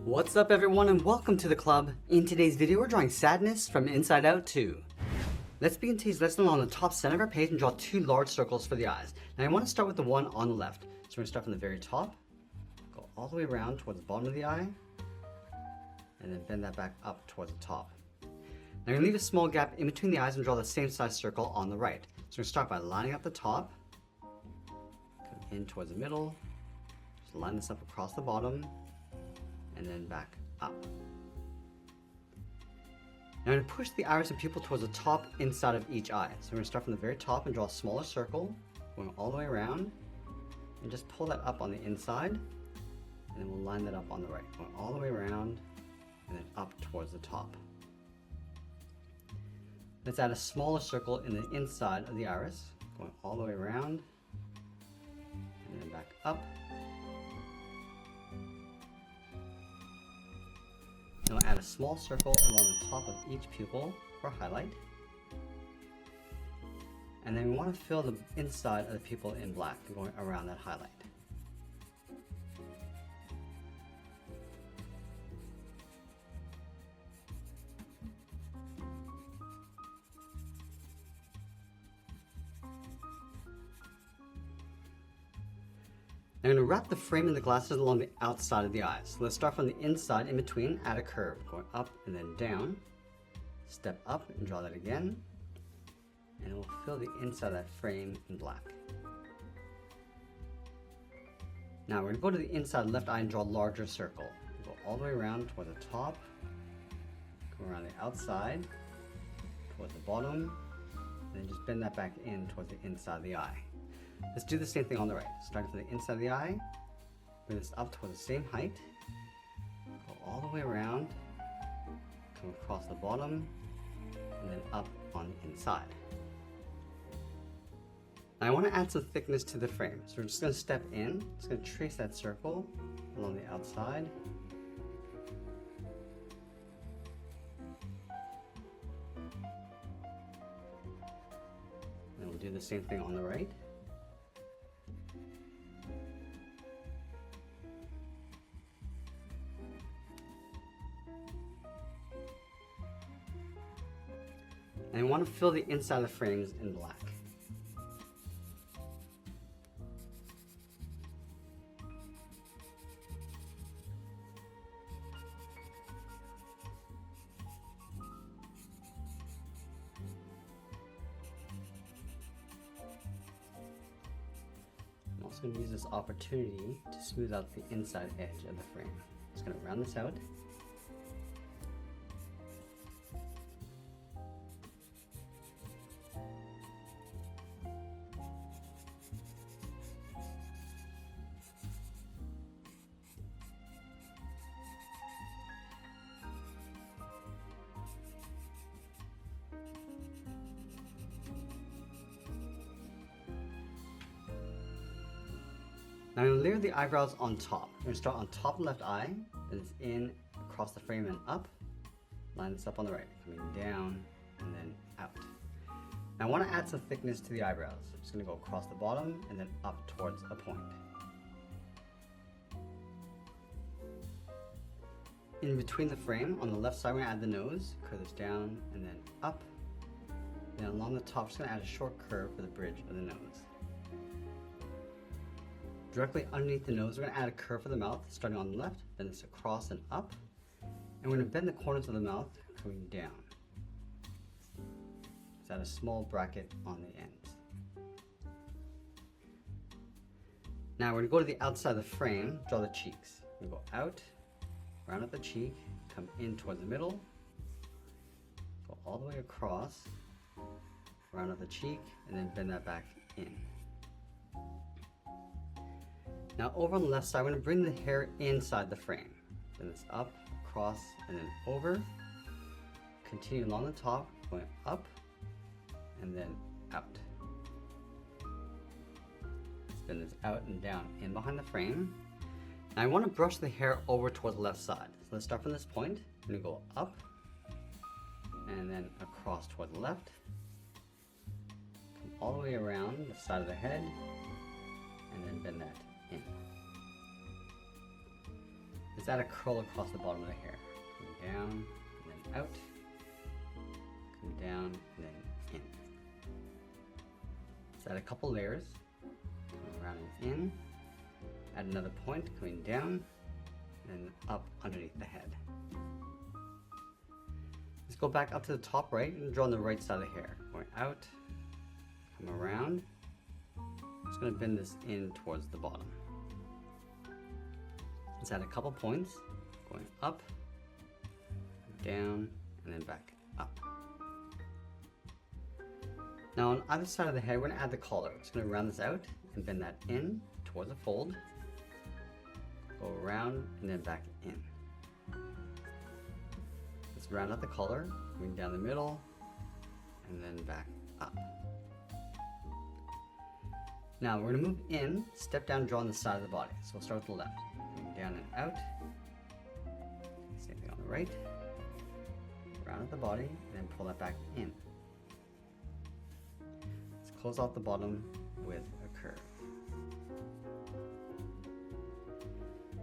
What's up everyone and welcome to the club. In today's video we're drawing Sadness from Inside Out 2. Let's begin today's lesson on the top center of our page and draw two large circles for the eyes. Now I want to start with the one on the left. So we're going to start from the very top, go all the way around towards the bottom of the eye, and then bend that back up towards the top. Now I'm going to leave a small gap in between the eyes and draw the same size circle on the right. So we're going to start by lining up the top, come in towards the middle, just line this up across the bottom, and then back up. Now I'm going to push the iris and pupil towards the top inside of each eye. So we're going to start from the very top and draw a smaller circle, going all the way around, and just pull that up on the inside, and then we'll line that up on the right, going all the way around, and then up towards the top. Let's add a smaller circle in the inside of the iris, going all the way around, and then back up. Now add a small circle along the top of each pupil for highlight. And then we want to fill the inside of the pupil in black, going around that highlight. I'm going to wrap the frame and the glasses along the outside of the eyes. So let's start from the inside, in between, add a curve, going up and then down. Step up and draw that again. And we'll fill the inside of that frame in black. Now we're going to go to the inside left eye and draw a larger circle. Go all the way around toward the top, go around the outside, towards the bottom, and then just bend that back in towards the inside of the eye. Let's do the same thing on the right. Starting from the inside of the eye, bring this up toward the same height, go all the way around, come across the bottom, and then up on the inside. Now I want to add some thickness to the frame, so we're just going to step in, just going to trace that circle along the outside. And we'll do the same thing on the right. And I want to fill the inside of the frames in black. I'm also going to use this opportunity to smooth out the inside edge of the frame. Just going to round this out. Now I'm going to layer the eyebrows on top. I'm going to start on top of the left eye, then it's in, across the frame and up. Line this up on the right, coming down and then out. Now I want to add some thickness to the eyebrows. I'm just going to go across the bottom and then up towards a point. In between the frame, on the left side, we're going to add the nose, curve this down and then up. Then along the top, just going to add a short curve for the bridge of the nose. Directly underneath the nose, we're going to add a curve for the mouth, starting on the left, then it's across and up. And we're going to bend the corners of the mouth, coming down. Let's add a small bracket on the ends. Now we're going to go to the outside of the frame, draw the cheeks. We're going to go out, round up the cheek, come in towards the middle, go all the way across, round up the cheek, and then bend that back in. Now over on the left side, we're going to bring the hair inside the frame. Then it's up, across, and then over. Continue along the top, going up, and then out. Spin this out and down in behind the frame. Now I want to brush the hair over towards the left side. So let's start from this point. I'm going to go up, and then across toward the left. Come all the way around the side of the head, and then bend that in. Let's add a curl across the bottom of the hair. Come down, and then out. Come down, and then in. Let's add a couple layers. Come around and in. Add another point, coming down, and up underneath the head. Let's go back up to the top right and draw on the right side of the hair. Going out, come around. Just going to bend this in towards the bottom. Let's add a couple points, going up, down, and then back up. Now on either side of the head, we're going to add the collar. Just going to round this out and bend that in towards the fold. Go around and then back in. Let's round out the collar, going down the middle, and then back up. Now we're going to move in, step down, draw on the side of the body. So we'll start with the left. Going down and out. Same thing on the right. Round out the body, and then pull that back in. Let's close off the bottom with a curve.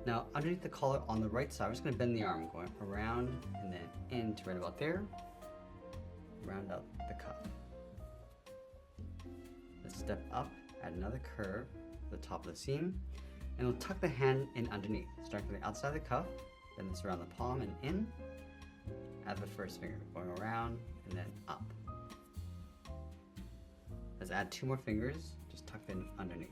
Now underneath the collar on the right side, we're just going to bend the arm, going around and then in to right about there. Round out the cuff. Let's step up, add another curve to the top of the seam, and we'll tuck the hand in underneath. Start from the outside of the cuff, bend this around the palm and in. Add the first finger, going around and then up. Let's add 2 more fingers, just tucked in underneath.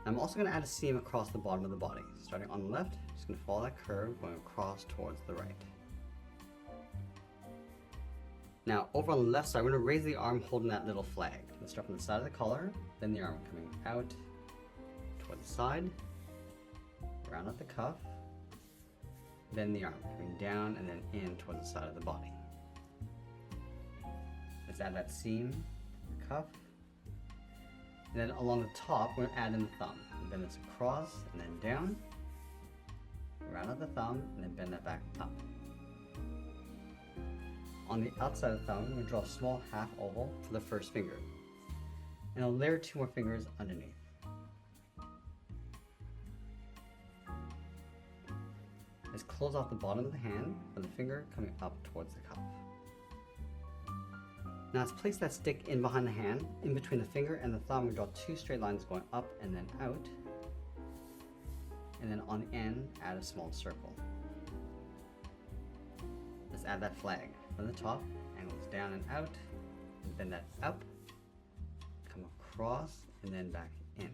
I'm also going to add a seam across the bottom of the body. Starting on the left, just going to follow that curve, going across towards the right. Now, over on the left side, we're going to raise the arm holding that little flag. Let's start from the side of the collar, then the arm coming out towards the side, round out the cuff, then the arm coming down and then in towards the side of the body. Let's add that seam, cuff. And then along the top, we're going to add in the thumb. Bend this across and then down. Round out the thumb and then bend that back up. On the outside of the thumb, we're going to draw a small half oval for the first finger. And I'll layer 2 more fingers underneath. Let's close off the bottom of the hand with the finger coming up towards the cuff. Now let's place that stick in behind the hand, in between the finger and the thumb. We draw 2 straight lines going up and then out. And then on the end, add a small circle. Let's add that flag from the top, angles down and out, and bend that up, come across, and then back in.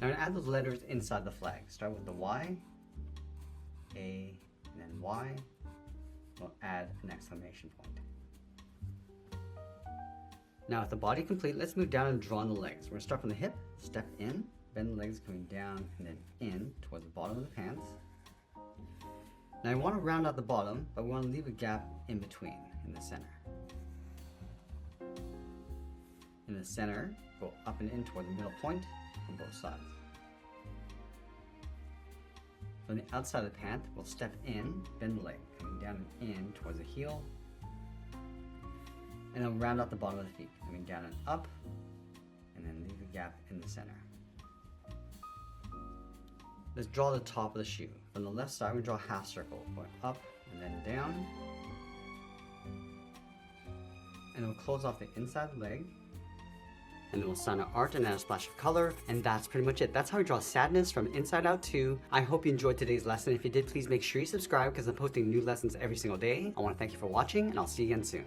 Now I'm going to add those letters inside the flag. Start with the Y, A, and then Y. We'll add an exclamation point. Now with the body complete, let's move down and draw on the legs. We're going to start from the hip, step in, bend the legs coming down and then in towards the bottom of the pants. Now I want to round out the bottom, but we want to leave a gap in between, in the center. In the center, go up and in toward the middle point on both sides. From the outside of the pant, we'll step in, bend the leg, coming down and in towards the heel. And then round out the bottom of the feet, coming down and up, and then leave a gap in the center. Let's draw the top of the shoe. From the left side, we draw a half circle, going up and then down. And we'll close off the inside of the leg. And then we'll sign our art and add a splash of color. And that's pretty much it. That's how we draw Sadness from Inside Out 2. I hope you enjoyed today's lesson. If you did, please make sure you subscribe because I'm posting new lessons every single day. I want to thank you for watching, and I'll see you again soon.